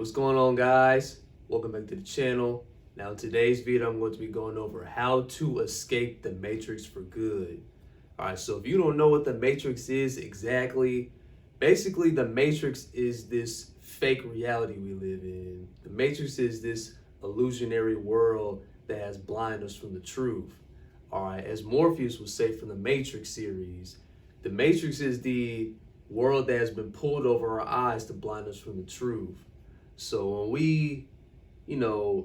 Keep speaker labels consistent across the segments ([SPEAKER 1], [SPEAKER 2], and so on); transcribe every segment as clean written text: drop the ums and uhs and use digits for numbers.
[SPEAKER 1] What's going on, guys? Welcome back to the channel. Now in today's video, I'm going to be going over how to escape the matrix for good. All right, so if you don't know what the matrix is exactly, basically the matrix is this fake reality we live in. The matrix is this illusionary world that has blinded us from the truth. All right, as Morpheus would say from the Matrix series, the matrix is the world that has been pulled over our eyes to blind us from the truth. So when we,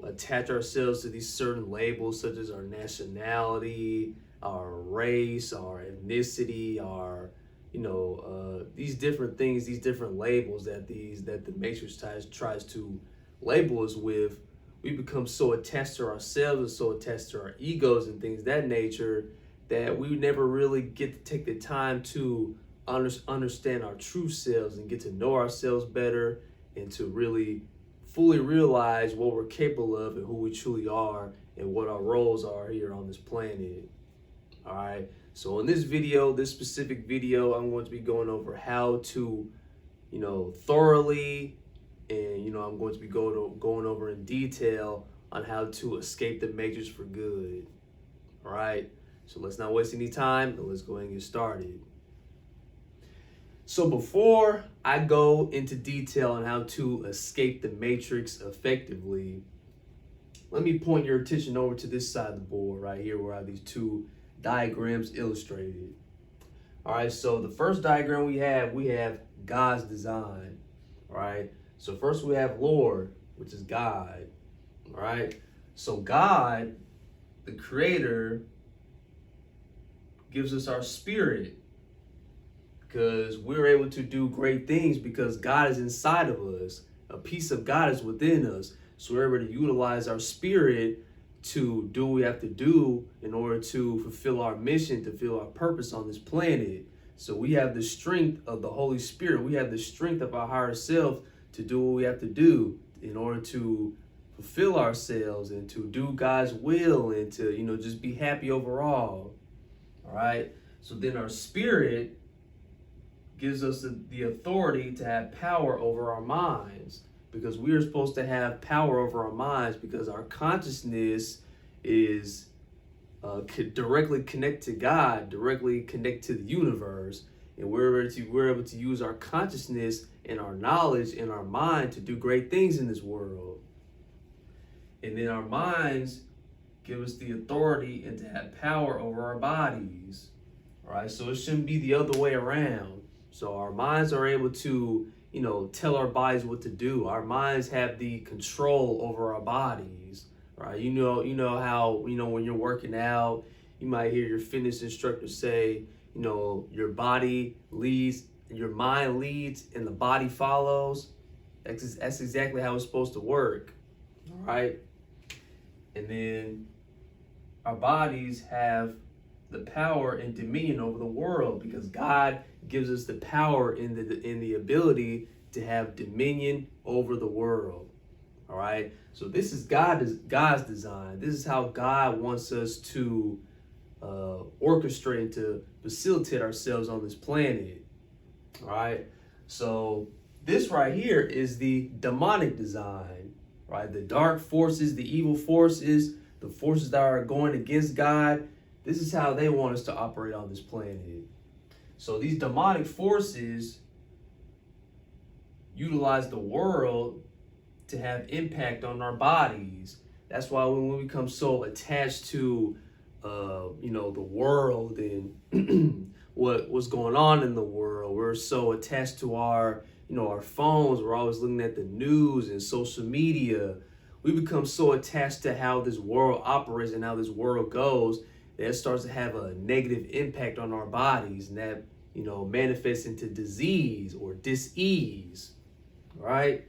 [SPEAKER 1] attach ourselves to these certain labels, such as our nationality, our race, our ethnicity, our, these different things, these different labels that the Matrix tries to label us with, we become so attached to ourselves and so attached to our egos and things of that nature that we never really get to take the time to understand our true selves and get to know ourselves better and to really fully realize what we're capable of and who we truly are and what our roles are here on this planet. All right, so in this video, this specific video, I'm going to be going over how to, thoroughly, and I'm going to be going over in detail on how to escape the matrix for good. All right, so let's not waste any time and let's go ahead and get started. So before I go into detail on how to escape the matrix effectively, let me point your attention over to this side of the board right here where I have these two diagrams illustrated. All right, so the first diagram we have God's design. All right, so first we have Lord, which is God. All right, so God, the creator, gives us our spirit, because we're able to do great things because God is inside of us. A piece of God is within us. So we're able to utilize our spirit to do what we have to do in order to fulfill our mission, to fulfill our purpose on this planet. So we have the strength of the Holy Spirit. We have the strength of our higher self to do what we have to do in order to fulfill ourselves and to do God's will and to, just be happy overall. All right. So then our spirit gives us the authority to have power over our minds, because we are supposed to have power over our minds because our consciousness is directly connect to God, directly connect to the universe, and we're able to use our consciousness and our knowledge and our mind to do great things in this world. And then our minds give us the authority and to have power over our bodies. All right, so it shouldn't be the other way around. So our minds are able to, tell our bodies what to do. Our minds have the control over our bodies, right? You know how, when you're working out, you might hear your fitness instructor say, your body leads, your mind leads, and the body follows. That's exactly how it's supposed to work, all right? And then our bodies have the power and dominion over the world because God gives us the power in the ability to have dominion over the world. All right, so this is God's design. This is how God wants us to orchestrate and to facilitate ourselves on this planet. All right, so this right here is the demonic design, right? The dark forces, the evil forces, the forces that are going against God. This is how they want us to operate on this planet. So these demonic forces utilize the world to have impact on our bodies. That's why when we become so attached to, the world and what's going on in the world, we're so attached to our phones. We're always looking at the news and social media. We become so attached to how this world operates and how this world goes that starts to have a negative impact on our bodies, and that manifests into disease or dis-ease, right?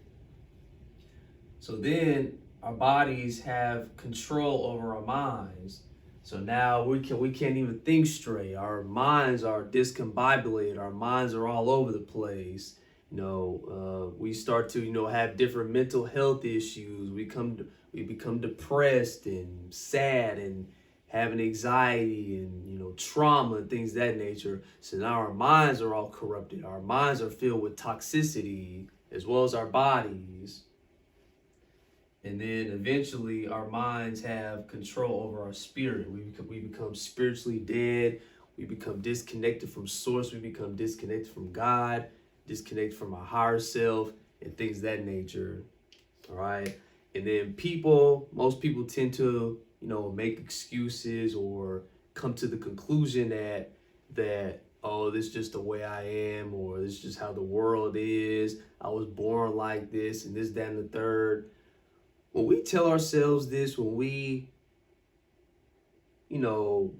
[SPEAKER 1] So then our bodies have control over our minds. So now we can't even think straight. Our minds are discombobulated. Our minds are all over the place. We start to have different mental health issues. We become depressed and sad and having anxiety and trauma and things of that nature. So now our minds are all corrupted. Our minds are filled with toxicity as well as our bodies. And then eventually our minds have control over our spirit. We become spiritually dead. We become disconnected from source. We become disconnected from God, disconnected from our higher self and things of that nature. All right. And then most people tend to, make excuses or come to the conclusion that oh, this is just the way I am, or this is just how the world is. I was born like this, and this, that, and the third. When we tell ourselves this, when we,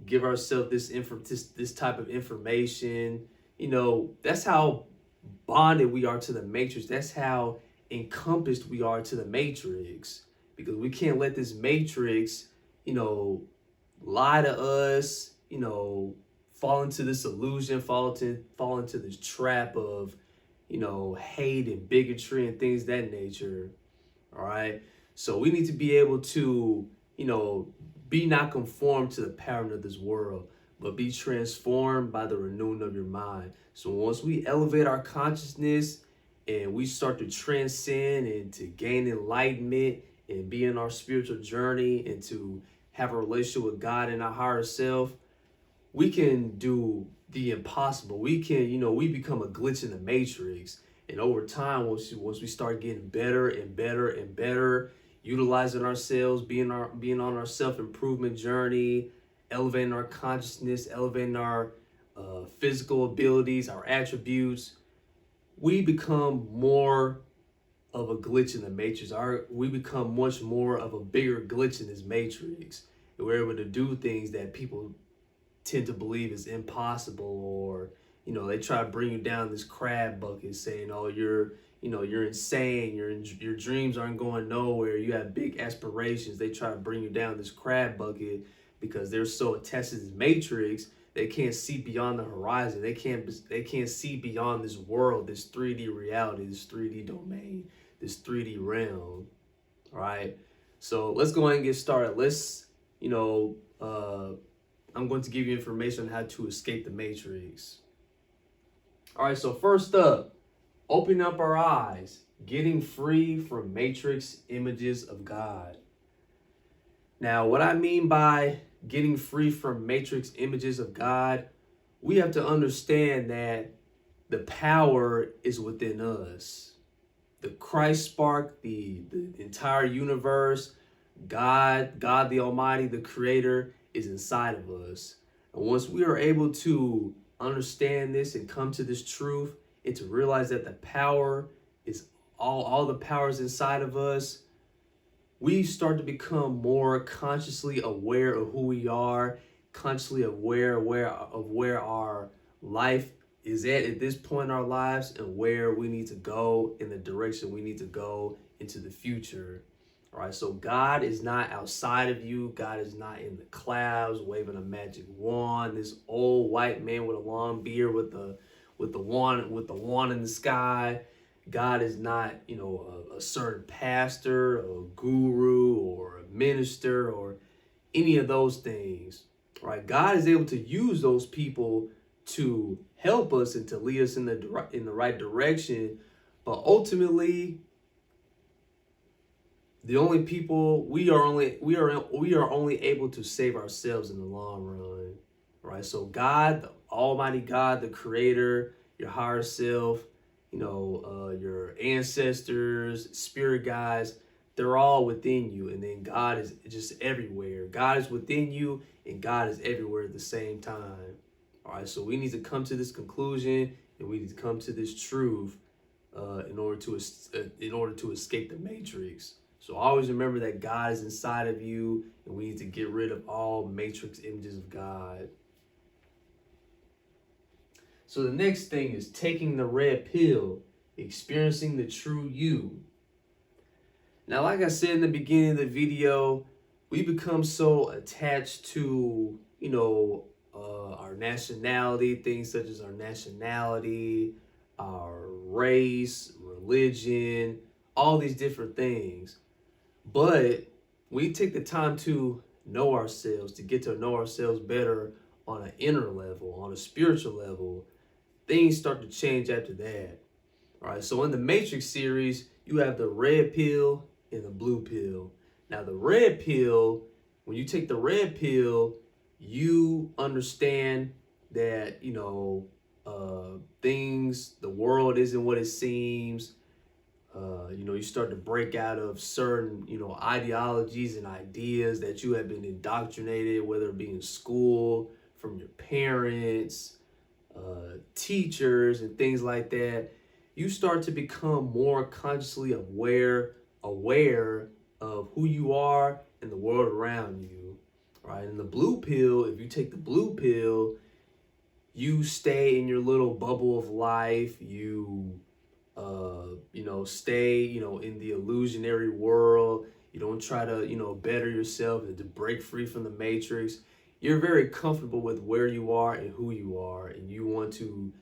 [SPEAKER 1] give ourselves this type of information, that's how bonded we are to the matrix. That's how encompassed we are to the matrix, because we can't let this matrix, lie to us, fall into this illusion, fall into this trap of, hate and bigotry and things of that nature. All right. So we need to be able to, be not conformed to the pattern of this world, but be transformed by the renewing of your mind. So once we elevate our consciousness and we start to transcend and to gain enlightenment and be in our spiritual journey and to have a relationship with God and our higher self, we can do the impossible. We can, we become a glitch in the matrix. And over time, once we start getting better and better and better, utilizing ourselves, being on our self-improvement journey, elevating our consciousness, elevating our physical abilities, our attributes, we become more of a glitch in the matrix. We become much more of a bigger glitch in this matrix. And we're able to do things that people tend to believe is impossible, or they try to bring you down this crab bucket saying, oh, you're insane, your dreams aren't going nowhere, you have big aspirations. They try to bring you down this crab bucket because they're so attached to this matrix. They can't see beyond the horizon. They can't see beyond this world, this 3D reality, this 3D domain, this 3D realm. All right, so let's go ahead and get started. I'm going to give you information on how to escape the matrix. All right, so first up, open up our eyes, getting free from matrix images of God. Now, what I mean by getting free from matrix images of God, we have to understand that the power is within us. The Christ spark, the entire universe, God the Almighty, the Creator, is inside of us. And once we are able to understand this and come to this truth and to realize that the power is all the powers inside of us, we start to become more consciously aware of who we are, consciously aware of where our life is at this point in our lives, and where we need to go, in the direction we need to go into the future. All right, so God is not outside of you. God is not in the clouds waving a magic wand. This old white man with a long beard with the wand in the sky. God is not, a certain pastor or guru or a minister or any of those things. All right, God is able to use those people to help us and to lead us in the right direction, but ultimately, the only people we are only able to save ourselves in the long run, right? So God, the Almighty God, the Creator, your higher self, your ancestors, spirit guides, they're all within you, and then God is just everywhere. God is within you, and God is everywhere at the same time. All right, so we need to come to this conclusion, and we need to come to this truth in order to escape the matrix. So always remember that God is inside of you, and we need to get rid of all matrix images of God. So the next thing is taking the red pill, experiencing the true you. Now, like I said in the beginning of the video, we become so attached to, our nationality, things such as our nationality, our race, religion, all these different things. But we take the time to know ourselves, to get to know ourselves better on an inner level, on a spiritual level. Things start to change after that. All right, so in the Matrix series, you have the red pill and the blue pill. Now the red pill, when you take the red pill, you understand that, things, the world isn't what it seems. You start to break out of certain, ideologies and ideas that you have been indoctrinated, whether it be in school, from your parents, teachers, and things like that. You start to become more consciously aware of who you are and the world around you, right? And the blue pill, if you take the blue pill, you stay in your little bubble of life. Stay, in the illusionary world. You don't try to, better yourself and to break free from the matrix. You're very comfortable with where you are and who you are, and you want to,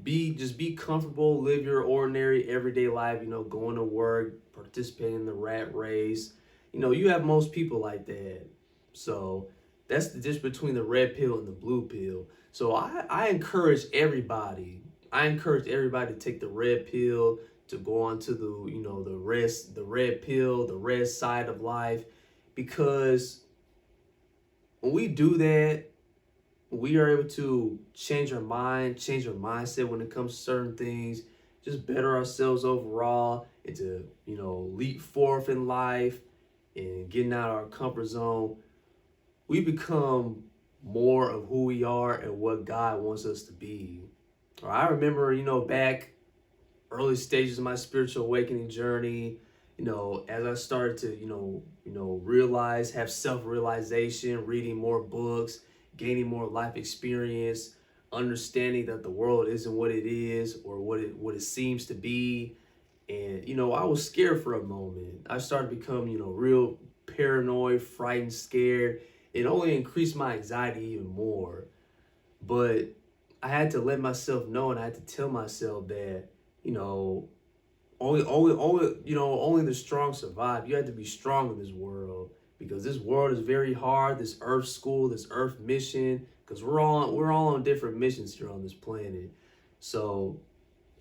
[SPEAKER 1] be comfortable, live your ordinary everyday life, going to work, participating in the rat race. You have most people like that. So that's the difference between the red pill and the blue pill. So I encourage everybody. I encourage everybody to take the red pill, to go on to the red pill, the red side of life, because when we do that, we are able to change our mind, change our mindset when it comes to certain things, just better ourselves overall, and to, leap forth in life and getting out of our comfort zone. We become more of who we are and what God wants us to be. I remember, back early stages of my spiritual awakening journey, as I started to, realize, have self-realization, reading more books, gaining more life experience, understanding that the world isn't what it is or what it seems to be. And, I was scared for a moment. I started to become, real paranoid, frightened, scared. It only increased my anxiety even more. But I had to let myself know, and I had to tell myself that, only the strong survive. You have to be strong in this world, because this world is very hard. This Earth school, this Earth mission, because we're all on different missions here on this planet. So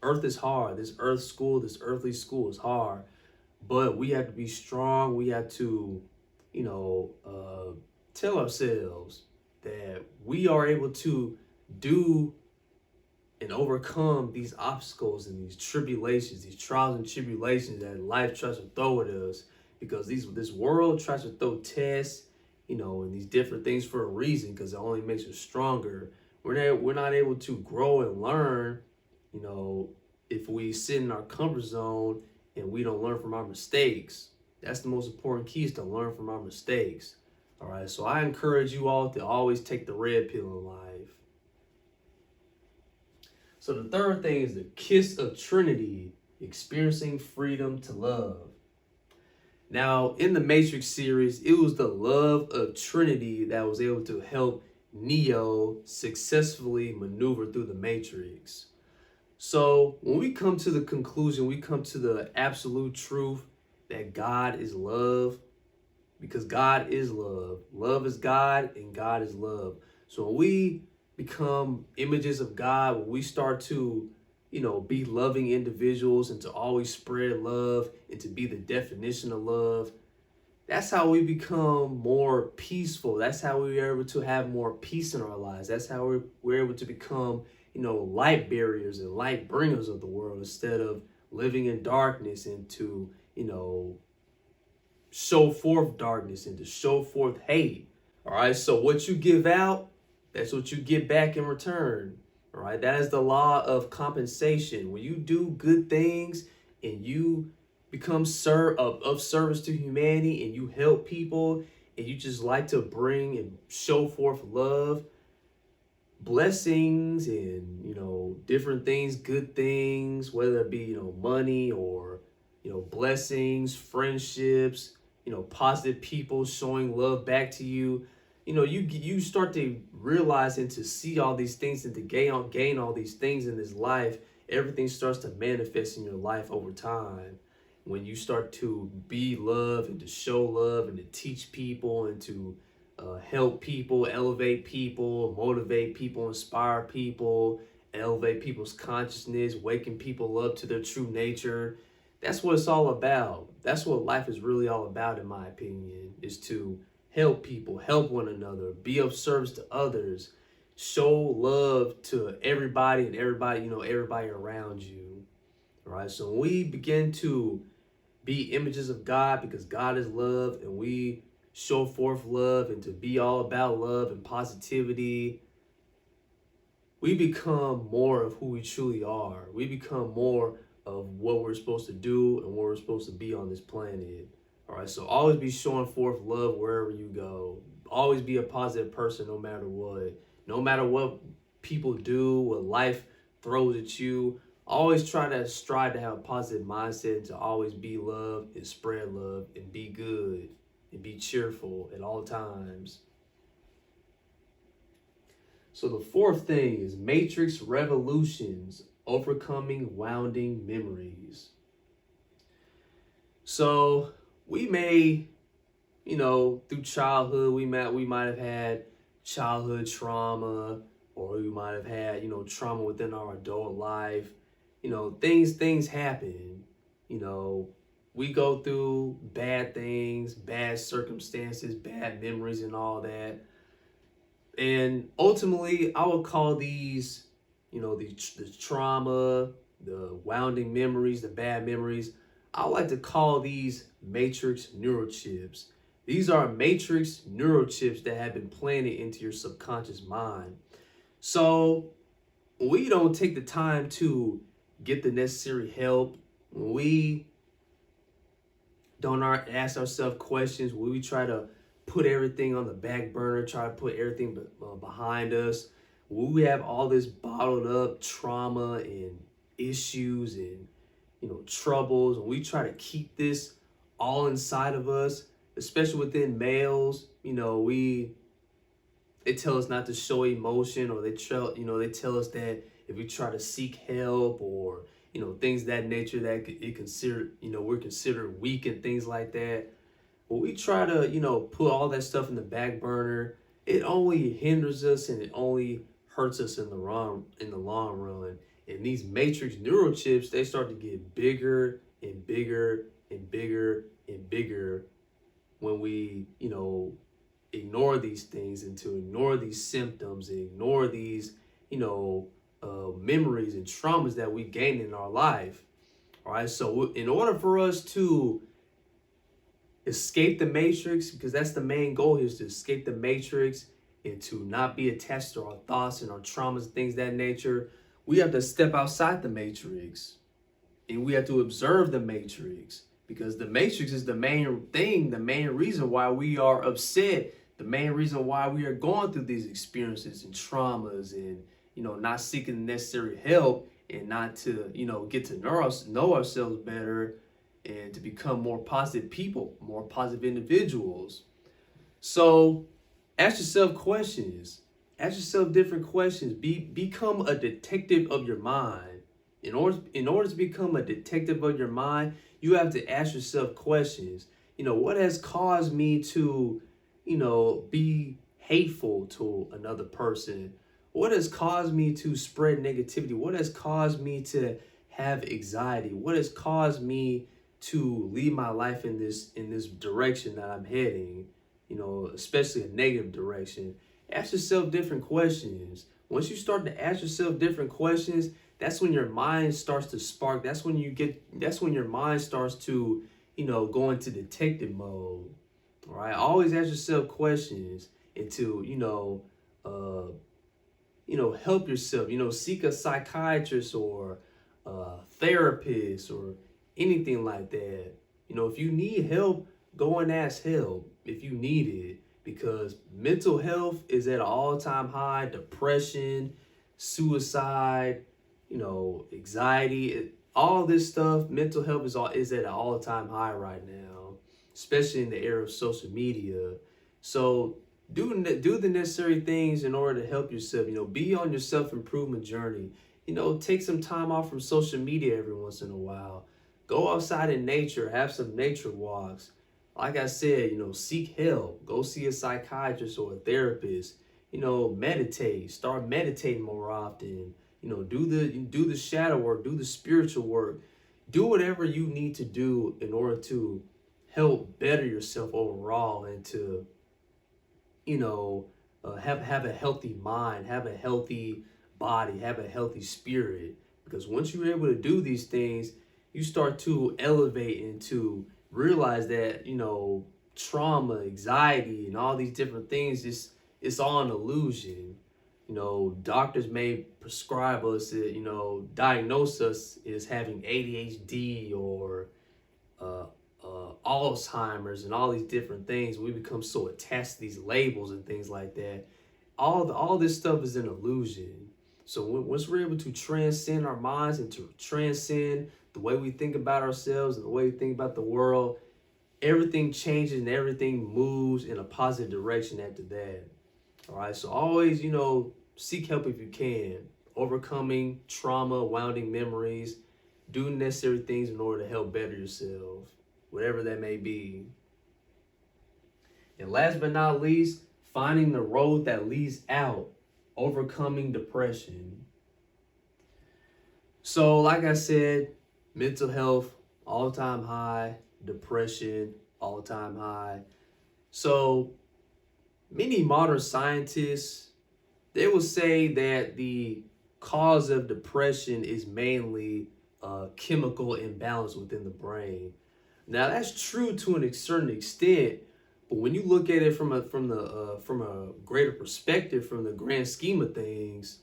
[SPEAKER 1] Earth is hard. This Earth school, this earthly school is hard, but we have to be strong. We have to, tell ourselves that we are able to do and overcome these obstacles and these tribulations, these trials and tribulations that life tries to throw at us, because this world tries to throw tests, and these different things for a reason, because it only makes us stronger. We're not able to grow and learn, if we sit in our comfort zone and we don't learn from our mistakes. That's the most important key, is to learn from our mistakes. All right, so I encourage you all to always take the red pill in life. So the third thing is the kiss of Trinity, experiencing freedom to love. Now, in the Matrix series, it was the love of Trinity that was able to help Neo successfully maneuver through the Matrix. So when we come to the conclusion, we come to the absolute truth that God is love, because God is love. Love is God and God is love. So when we become images of God, when we start to, be loving individuals and to always spread love and to be the definition of love, that's how we become more peaceful. That's how we are able to have more peace in our lives. That's how we're able to become, light barriers and light bringers of the world, instead of living in darkness and to, show forth darkness and to show forth hate. All right, so what you give out, that's what you get back in return. All right, that is the law of compensation. When you do good things and you become of service to humanity, and you help people, and you just like to bring and show forth love, blessings, and different things, good things, whether it be money or blessings, friendships, positive people showing love back to you, you start to realize and to see all these things and to gain all these things in this life. Everything starts to manifest in your life over time when you start to be love and to show love and to teach people and to help people, elevate people, motivate people, inspire people, elevate people's consciousness, waking people up to their true nature. That's what it's all about. That's what life is really all about, in my opinion, is to help people, help one another, be of service to others, show love to everybody and everybody, everybody around you. All right. So when we begin to be images of God, because God is love, and we show forth love and to be all about love and positivity, we become more of who we truly are. We become more of what we're supposed to do and what we're supposed to be on this planet. All right, so always be showing forth love wherever you go. Always be a positive person no matter what. No matter what people do, what life throws at you, always try to strive to have a positive mindset, to always be love and spread love and be good and be cheerful at all times. So the fourth thing is matrix revolutions, overcoming wounding memories. So we may, through childhood, we might have had childhood trauma, or we might have had, trauma within our adult life. Things happen. We go through bad things, bad circumstances, bad memories, and all that. And ultimately, I would call these, the trauma, the wounding memories, the bad memories, I like to call these matrix neurochips. These are matrix neurochips that have been planted into your subconscious mind. So when we don't take the time to get the necessary help, when we don't ask ourselves questions, when we try to put everything on the back burner, try to put everything behind us, when we have all this bottled up trauma and issues and troubles, and we try to keep this all inside of us, especially within males, they tell us not to show emotion, or they tell us that if we try to seek help, or things of that nature, that we're considered weak and things like that. When we try to put all that stuff in the back burner, it only hinders us and it only hurts us in the long run. And these matrix neurochips, they start to get bigger and bigger and bigger and bigger when we ignore these things, and to ignore these symptoms, and ignore these memories and traumas that we gain in our life. All right, so in order for us to escape the matrix, because that's the main goal here, is to escape the matrix and to not be attached to our thoughts and our traumas and things of that nature, we have to step outside the matrix, and we have to observe the matrix, because the matrix is the main thing, the main reason why we are upset, the main reason why we are going through these experiences and traumas, and not seeking the necessary help, and not to get to know ourselves better, and to become more positive people, more positive individuals. So ask yourself questions. Ask yourself different questions. Become a detective of your mind. In order to become a detective of your mind, you have to ask yourself questions. What has caused me to, be hateful to another person? What has caused me to spread negativity? What has caused me to have anxiety? What has caused me to lead my life in this direction that I'm heading, especially a negative direction? Ask yourself different questions. Once you start to ask yourself different questions, that's when your mind starts to spark. That's when your mind starts to, go into detective mode. All right. Always ask yourself questions, and to, help yourself, seek a psychiatrist or a therapist or anything like that. If you need help, go and ask help if you need it, because mental health is at an all-time high. Depression, suicide, anxiety, all this stuff, mental health is at an all-time high right now, especially in the era of social media. So do the necessary things in order to help yourself. Be on your self-improvement journey. Take some time off from social media every once in a while. Go outside in nature, have some nature walks. Like I said, seek help. Go see a psychiatrist or a therapist. Meditate. Start meditating more often. Do the shadow work, do the spiritual work. Do whatever you need to do in order to help better yourself overall, and to, you know, have a healthy mind, have a healthy body, have a healthy spirit. Because once you're able to do these things, you start to elevate and to realize that, trauma, anxiety, and all these different things, it's all an illusion. Doctors may prescribe us, diagnose us as having ADHD or uh, Alzheimer's and all these different things. We become so attached to these labels and things like that. All this stuff is an illusion. So once we're able to transcend our minds and to transcend the way we think about ourselves and the way we think about the world, everything changes and everything moves in a positive direction after that. All right. So always, seek help if you can. Overcoming trauma, wounding memories, do necessary things in order to help better yourself, whatever that may be. And last but not least, finding the road that leads out, overcoming depression. So, like I said, mental health, all-time high, depression, all-time high. So, many modern scientists, they will say that the cause of depression is mainly chemical imbalance within the brain. Now that's true to a certain extent, but when you look at it from a greater perspective, from the grand scheme of things,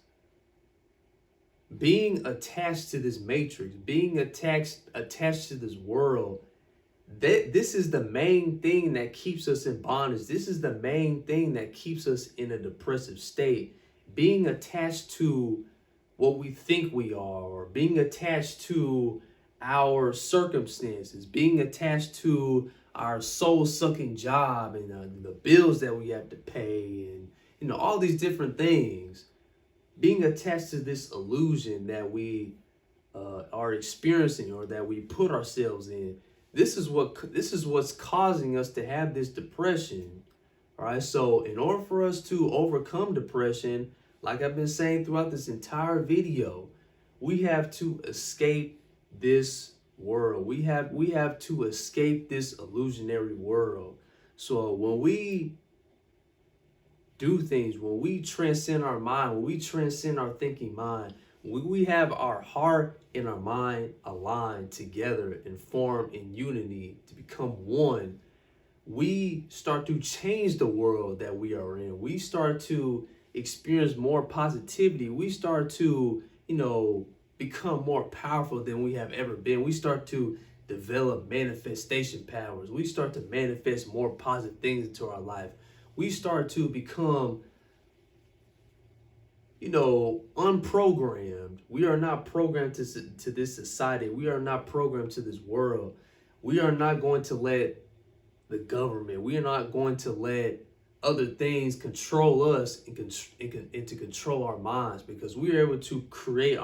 [SPEAKER 1] being attached to this matrix, being attached to this world, this is the main thing that keeps us in bondage. This is the main thing that keeps us in a depressive state. Being attached to what we think we are, or being attached to our circumstances, being attached to our soul-sucking job, and the bills that we have to pay, and all these different things. Being attached to this illusion that we are experiencing, or that we put ourselves in. This is what's causing us to have this depression. All right. So in order for us to overcome depression, like I've been saying throughout this entire video, we have to escape this world. We have to escape this illusionary world. So when we do things, when we transcend our mind, when we transcend our thinking mind, when we have our heart and our mind aligned together and form in unity to become one, we start to change the world that we are in. We start to experience more positivity. We start to, become more powerful than we have ever been. We start to develop manifestation powers. We start to manifest more positive things into our life. We start to become, unprogrammed. We are not programmed to this society. We are not programmed to this world. We are not going to let the government, we are not going to let other things control us and to control our minds, because we are able to co-create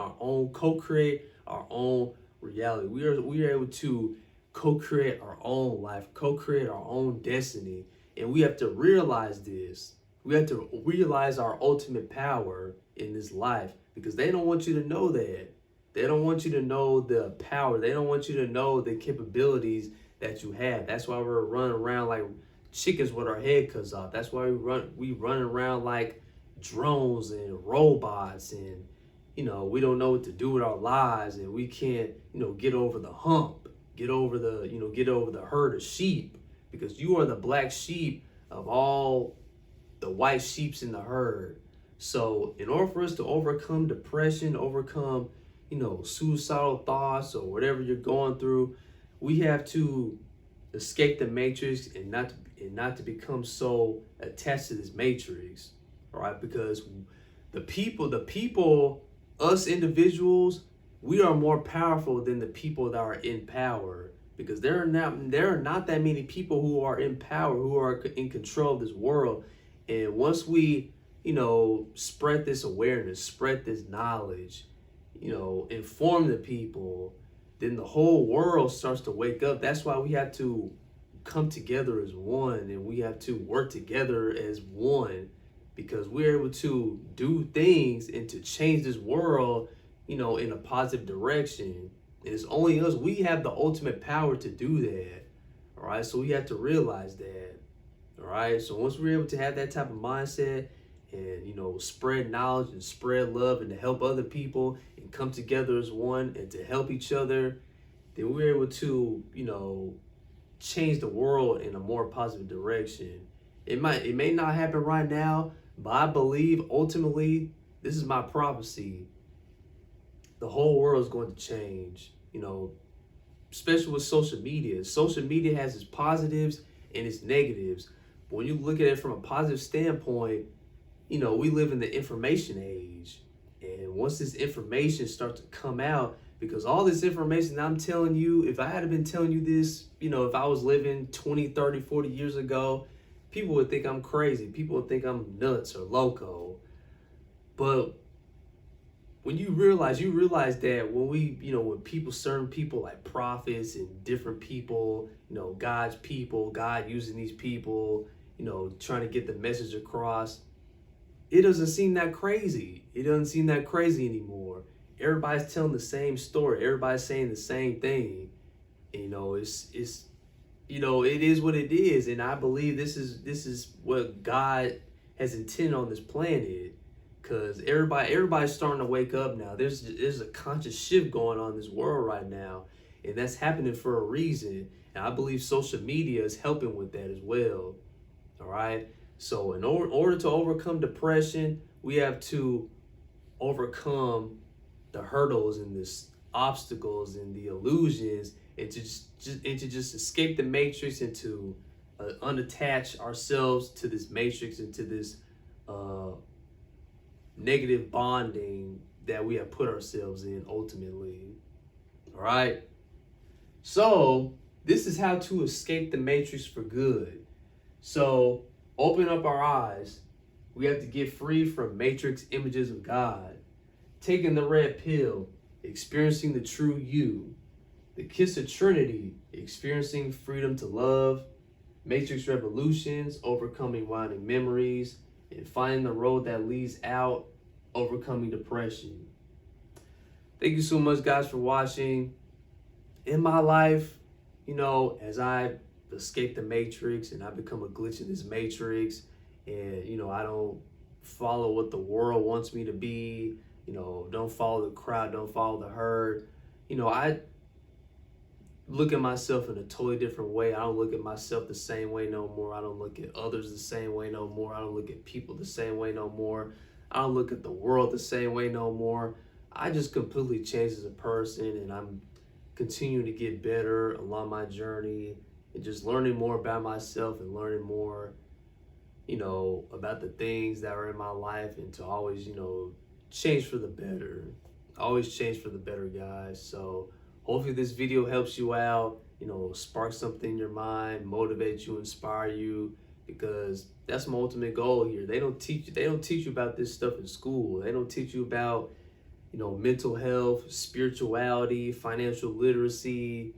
[SPEAKER 1] our own reality. We are able to co-create our own life, co-create our own destiny. And we have to realize this. We have to realize our ultimate power in this life, because they don't want you to know that. They don't want you to know the power. They don't want you to know the capabilities that you have. That's why we're running around like chickens with our head cut off. That's why we run around like drones and robots, and we don't know what to do with our lives, and we can't get over the hump, get over the herd of sheep, because you are the black sheep of all the white sheeps in the herd. So in order for us to overcome depression, overcome suicidal thoughts or whatever you're going through, we have to escape the matrix and not to become so attached to this matrix. All right, because the people, us individuals, we are more powerful than the people that are in power, because there are not that many people who are in power, who are in control of this world. And once we spread this awareness, spread this knowledge, inform the people, then the whole world starts to wake up. That's why we have to come together as one, and we have to work together as one, because we're able to do things and to change this world, in a positive direction. And it's only us. We have the ultimate power to do that. All right. So we have to realize that. All right. So once we're able to have that type of mindset and, spread knowledge and spread love and to help other people and come together as one and to help each other, then we're able to, change the world in a more positive direction. It may not happen right now, but I believe ultimately, this is my prophecy. The whole world is going to change, especially with social media. Social media has its positives and its negatives. But when you look at it from a positive standpoint, we live in the information age. And once this information starts to come out, because all this information I'm telling you, if I had been telling you this, if I was living 20, 30, 40 years ago, people would think I'm crazy. People would think I'm nuts or loco. But when you realize that when when people, certain people like prophets and different people, God's people, God using these people, trying to get the message across, it doesn't seem that crazy. It doesn't seem that crazy anymore. Everybody's telling the same story. Everybody's saying the same thing. And, it is what it is. And I believe this is what God has intended on this planet. Because everybody's starting to wake up now. There's a conscious shift going on in this world right now. And that's happening for a reason. And I believe social media is helping with that as well. All right. So in order to overcome depression, we have to overcome the hurdles and the obstacles and the illusions, and to just escape the matrix and to unattach ourselves to this matrix and to this negative bonding that we have put ourselves in ultimately. All right. So this is how to escape the matrix for good. So open up our eyes. We have to get free from matrix images of God. Taking the red pill, experiencing the true you. The kiss of Trinity, experiencing freedom to love. Matrix revolutions, overcoming winding memories, and finding the road that leads out, overcoming depression. Thank you so much, guys, for watching. In my life, as I escape the matrix and I become a glitch in this matrix, and I don't follow what the world wants me to be, don't follow the crowd, don't follow the herd. I look at myself in a totally different way. I don't look at myself the same way no more. I don't look at others the same way no more. I don't look at people the same way no more. I don't look at the world the same way no more. I just completely changed as a person, and I'm continuing to get better along my journey and just learning more about myself and learning more, about the things that are in my life, and to always, change for the better. Always change for the better, guys. So hopefully this video helps you out, spark something in your mind, motivate you, inspire you, because that's my ultimate goal here. They don't teach you about this stuff in school. They don't teach you about, mental health, spirituality, financial literacy,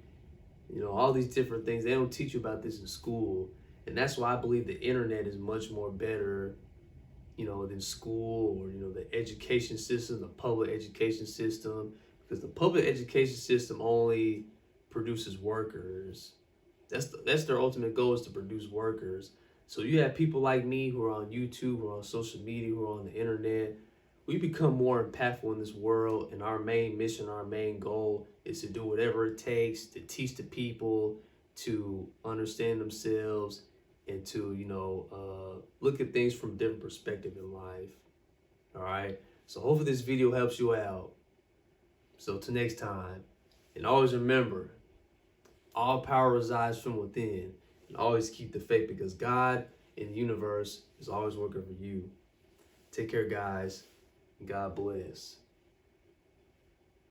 [SPEAKER 1] all these different things. They don't teach you about this in school. And that's why I believe the internet is much more better, than school or, the education system, the public education system, because the public education system only produces workers. That's their ultimate goal, is to produce workers. So you have people like me who are on YouTube, who are on social media, who are on the internet. We become more impactful in this world, and our main mission, our main goal is to do whatever it takes to teach the people to understand themselves and to, look at things from a different perspective in life. All right. So hopefully this video helps you out. So till next time, and always remember, all power resides from within, and always keep the faith, because God in the universe is always working for you. Take care, guys, and God bless.